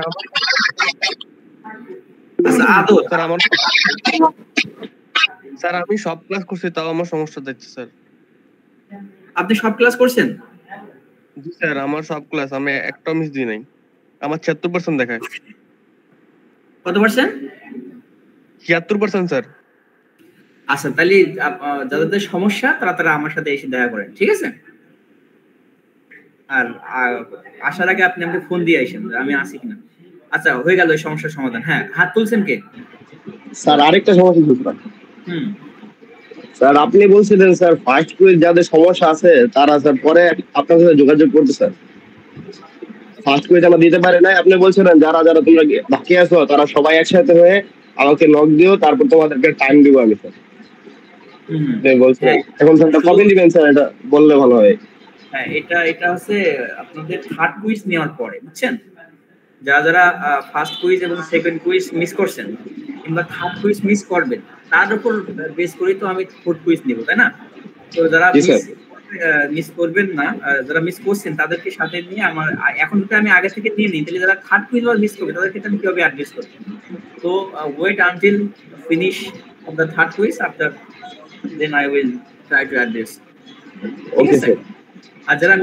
আচ্ছা আদর স্যার আমি সব ক্লাস করছি তাও আমার সমস্যা দেখছি স্যার। আপনি সব ক্লাস করছেন? জি স্যার, আমার সব ক্লাস, আমি একটা মিস দিই নাই, আমার 76% দেখায়। কত পার্সেন্ট? 76% স্যার। আচ্ছা, তাহলে যাদের সমস্যা তারা আমার সাথে এসে দেখা করেন, ঠিক আছে? আর আসার আগে আপনি আমাকে ফোন দিয়ে আসেন আমি আসি কিনা। আচ্ছা, হয়ে গেল এই সমস্যার সমাধান। হ্যাঁ, হাত তুলছেন কে? স্যার আরেকটা সমস্যা স্যার। হুম স্যার আপনি বলছিলেন স্যার ফার্স্ট কুইজ যাদের সমস্যা আছে তারা স্যার পরে আপনার সাথে যোগাযোগ করতে। স্যার ফার্স্ট কুইজ আমরা দিতে পারি নাই, আপনি বলছিলেন যারা যারা তোমরা বাকি আছো তারা সবাই একসাথে হয়ে আমাকে নক দিও, তারপর তোমাদেরকে টাইম দিব আমি। স্যার বলছেন এখন স্যার কবে দিবেন স্যার, এটা বললে ভালো হয়। হ্যাঁ, এটা হচ্ছে আপনাদের থার্ড কুইজ নেওয়ার পরে, বুঝছেন? যারা ফার্স্ট কুইজ এবং সেকেন্ড কুইজ মিস করছেন কিংবা থার্ড কুইজ মিস করবেন তার উপর বেস করে তো আমি ফোর্থ কুইজ নেব, তাই না? তো যারা মিস করবেন না, যারা মিস করছেন তাদেরকে সাথে নিয়ে আমার এখন যদি আমি আগে থেকে নিয়ে নিই তাহলে যারা থার্ড কুইজ মিস করবে তাদেরকে আমি কিভাবে অ্যাড্রেস করব? তো wait until finish of the third quiz, after then I will try to address. Okay sir. আর যারা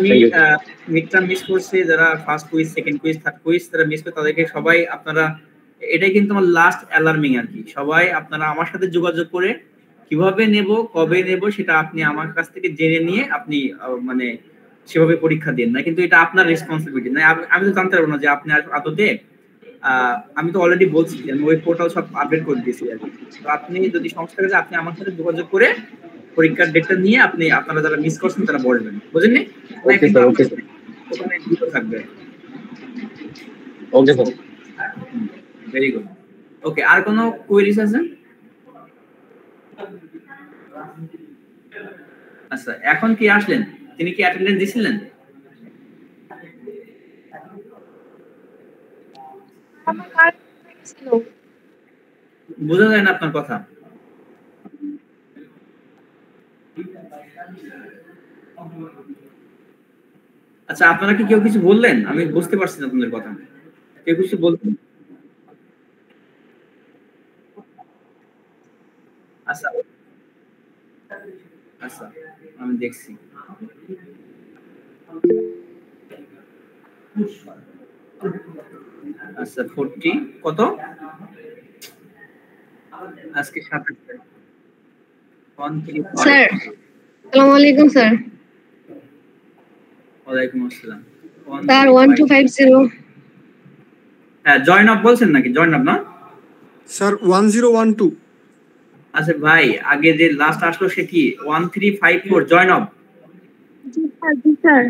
মিডটা মিস করছে, যারা first quiz second quiz third quiz তারা মিস করে, তাদেরকে সবাই আপনারা, এটাই কিন্তু আমার লাস্ট অ্যালার্মিং আর কি, সবাই আপনারা আমার সাথে যোগাযোগ করে কিভাবে নেব কবে নেব সেটা আপনি আমার কাছ থেকে জেনে নিয়ে আপনি মানে সেভাবে পরীক্ষা দিন না, কিন্তু এটা আপনার রেসপন্সিবিলিটি না। আমি তো জানতে পারবো না যে আপনি আদতে আমি তো অলরেডি বলছি যে আমি ওই পোর্টাল সব আপডেট করে দিয়েছি আর কি। তো আপনি যদি সমস্যা থাকে আপনি আমার সাথে যোগাযোগ করে পরীক্ষার ডেটটা নিয়ে আপনারা যারা মিস করছেন তারা বলবেন, বুঝলেন? ওখানে থাকবে। Okay sir. Very good. Okay, আর কোনো কোয়েরিজ আছে? আচ্ছা, এখন কি আসলেন? তিনি কি অ্যাটেন্ডেন্স দিছিলেন? বোঝা যায় না আপনার কথা। আচ্ছা, আপনারা কি কেউ কিছু বললেন? আমি বুঝতে পারছি না আপনাদের কথা। কেউ কিছু বলবেন? আচ্ছা আচ্ছা, আমি দেখছি। আচ্ছা, 40 কত? আজকে 27 তারিখ। স্যার আসসালামু আলাইকুম স্যার। ওয়ালাইকুম আসসালাম। স্যার 1250। হ্যাঁ, জয়েন আপ বলছেন নাকি? জয়েন আপ না স্যার 1012। আচ্ছা ভাই, আগে যে লাস্ট আসলো সে কি 1354 জয়েন আপ? জি স্যার, জি স্যার।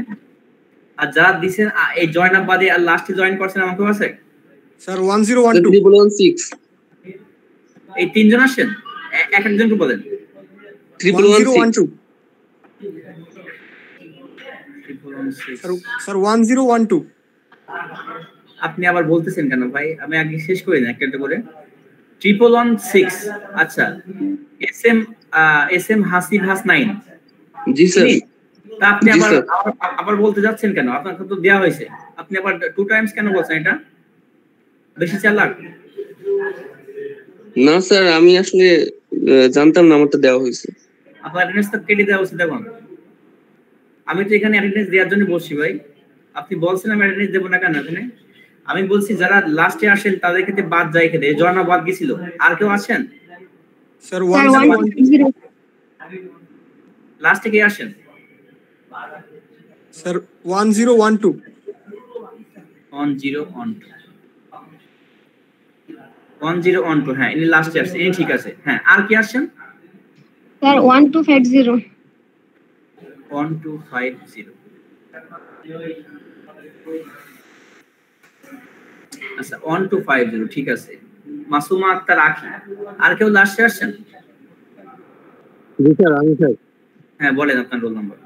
আর যারা দিছেন এই জয়েন আপ বাদে আর লাস্টে জয়েন করছেন আমাকেও আছে? স্যার 1012। 3016 এই তিনজন আসেন? এক একজনকে বলেন। 1012। স্যার 1012। আপনি আবার বলতেছেন কেন ভাই? আমি আগে শেষ করি না একটা করে। 1116। আচ্ছা, এসএম হাসিব হাসনাইন। জি স্যার। তা আপনি আবার বলতে যাচ্ছেন কেন? আপনাকে তো দেয়া হয়েছে, আপনি আবার 2 টাইমস কেন বলছেন? এটা বেশি চালাক। না স্যার, আমি আসলে জানতাম না আমারটা দেওয়া হয়েছে। আপনার অ্যাটেন্ডেন্স তো কেটে দেওয়া উচিত। দেখুন, আমি তো এখানে অ্যাটেন্ডেন্স দেওয়ার জন্য বসছি ভাই। আপনি বলছেন আমি অ্যাটেন্ডেন্স দেবো না কেন? এখানে আমি বলছি যারা লাস্টে আসেন তাদের ক্ষেত্রে বাদ যায়, খেতে জয়না বাদ গেছিল। আর কেউ আছেন? স্যার 1012। লাস্টে কে আসেন? স্যার 1012। 1012। হ্যাঁ, ইনি লাস্টে আসছেন, ইনি ঠিক আছে। হ্যাঁ, আর কি আসছেন? স্যার 1250। 1250। আচ্ছা, 1250 ঠিক আছে। মাসুমা আক্তার আখি। আর কেউ লাস্টে আসছেন? জি স্যার, আমি স্যার। হ্যাঁ, বলেন আপনার রোল নাম্বার।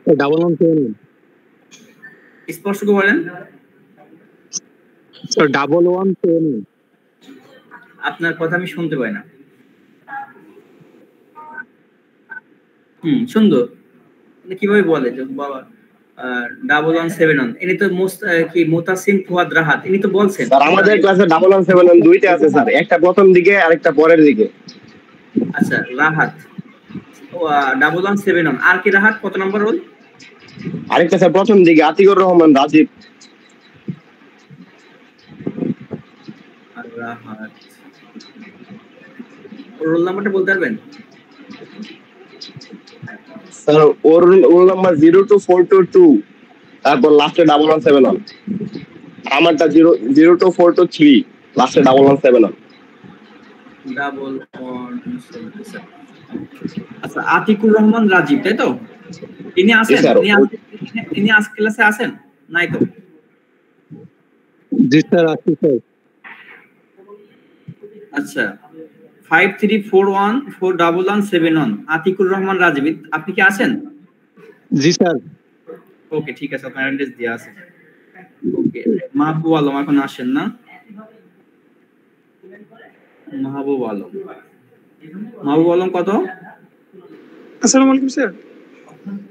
1179 স্পষ্ট করে বলেন। স্যার 1179। আপনার কথা আমি শুনতে পাই না। সুন্দর। কিভাবে বলে যে বাবা 1171? ইনি তো মুতাসিম ফুয়াদ রাহাত, ইনি তো বলছেন। স্যার আমাদের ক্লাসে 1171 দুইটা আছে স্যার, একটা প্রথম দিকে আর একটা পরের দিকে। আচ্ছা, রাহাত 1171। আর কি রাহাত কত নম্বর রোল? আরেকটা স্যার প্রথম দিকে আতিকুর রহমান রাজীব। রাহাত রোল নাম্বারটা বলতে পারবেন? স্যার ওর রোল নাম্বার 02422, তারপর লাস্টে 1171। আমারটা 02423, লাস্টে 1171। 1171। আচ্ছা, আতিকুর রহমান রাজীব, তাই তো? তিনি আছেন? তিনি আজ ক্লাসে আছেন? নাই তো? জি স্যার, আছি স্যার। আচ্ছা, 5341411171 আতিকুর রহমান রাজীব, আপনি কি আছেন? জি স্যার। ওকে, ঠিক আছে, আপনার অ্যাড্রেস দেয়া আছে। ওকে, মাহবুব আলম এখন আসেন না? মাহবুব আলম কত? আসসালামু আলাইকুম স্যার।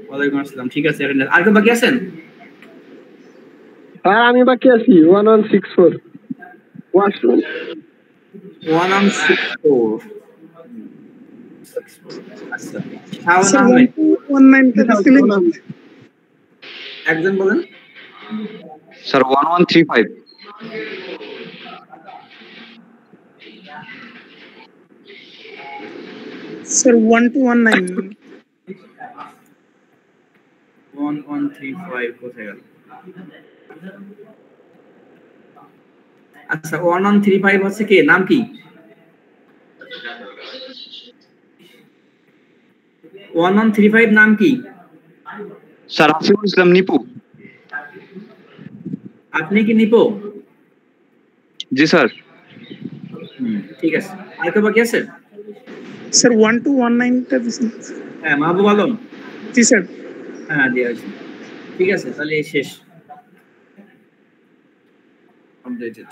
ওয়ালাইকুম আসসালাম, ঠিক আছে। আর কেউ বাকি আছেন? হ্যাঁ, আমি বাকি আছি। 1164 ওয়াশরুম। 1164। আচ্ছা, শাওন আহমেদ 19 একজন বলেন। স্যার 1135। স্যার 1219। 1135 কোথায় গেল? আচ্ছা, 1135 হচ্ছে কে? নাম কি? 1135 নাম কি? স্যার হাসিবুল ইসলাম নিপু। আপনি কি নিপো? জি স্যার। ঠিক আছে, আর কেউ বাকি আছে? স্যার 1219টা দিছেন। হ্যাঁ, মাহবুব আলম। জি স্যার। হ্যাঁ, দিয়ে আছে। ঠিক আছে, তাহলে এই শেষ। আপডেটেড।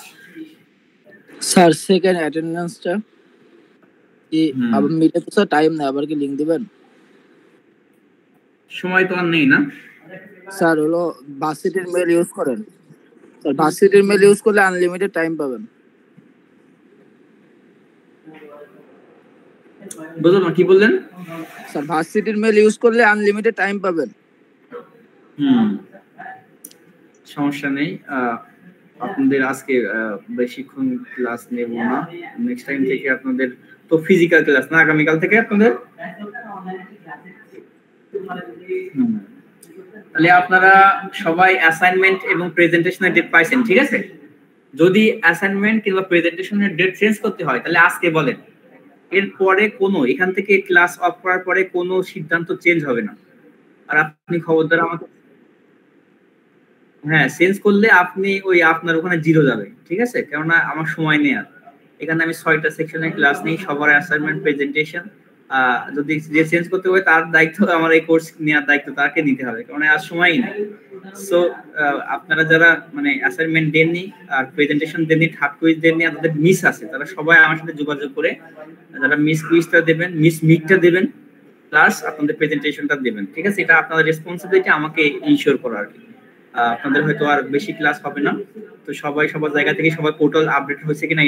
স্যার সেকেন্ড অ্যাটেন্ডেন্সটা কি আবার মিটে তো স্যার টাইম নেই, আবার কি লিংক দিবেন? সময় তো আর নেই না স্যার, হলো ভার্সিটির মেল ইউজ করেন স্যার, ভার্সিটির মেল ইউজ করলে আনলিমিটেড টাইম পাবেন। বুঝলাম না, কি বললেন? স্যার ভার্সিটির মেল ইউজ করলে আনলিমিটেড টাইম পাবেন। সমস্যা নেই, আপনাদের আজকে বেশিক্ষণ ক্লাস নেব না, নেক্সট টাইম থেকে আপনাদের তো ফিজিক্যাল ক্লাস না, আগামীকাল থেকে আপনাদের। তাহলে আপনারা সবাই অ্যাসাইনমেন্ট এবং প্রেজেন্টেশনের ডেট পাইছেন, ঠিক আছে? যদি অ্যাসাইনমেন্ট কিংবা প্রেজেন্টেশনের ডেট চেঞ্জ করতে হয় তাহলে আজকে বলেন, এরপরে কোনো এখান থেকে ক্লাস অফ করার পরে কোনো সিদ্ধান্ত চেঞ্জ হবে না। আর আপনি খবরদার আমাকে, হ্যাঁ, চেঞ্জ করলে আপনি ওই আপনার ওখানে জিরো যাবে, ঠিক আছে? কেননা আমার সময় নেই আর, এখানে আমি 6টা সেকশনে ক্লাস নিই, সবার অ্যাসাইনমেন্ট প্রেজেন্টেশন, যদি যে চেঞ্জ করতে হবে তার দায়িত্ব, আমার এই কোর্স নেওয়ার দায়িত্ব তাকে নিতে হবে, কারণ আর সময়ই নেই। সো আপনারা যারা মানে অ্যাসাইনমেন্ট দেননি আর প্রেজেন্টেশন দেননি, থার্ড কুইজ দেননি, আপনাদের মিস আছে, তারা সবাই আমার সাথে যোগাযোগ করে যারা মিস কুইজটা দেবেন, মিস মিটটা দেবেন, প্লাস আপনাদের প্রেজেন্টেশনটা দেবেন, ঠিক আছে? এটা আপনাদের রেসপন্সিবিলিটি, আমাকে ইনশিওর করা আর কি। আপনাদের হয়তো আর বেশি ক্লাস হবে না, তো সবাই সবার জায়গা থেকে সবাই পোর্টাল আপডেট হয়েছে কিনা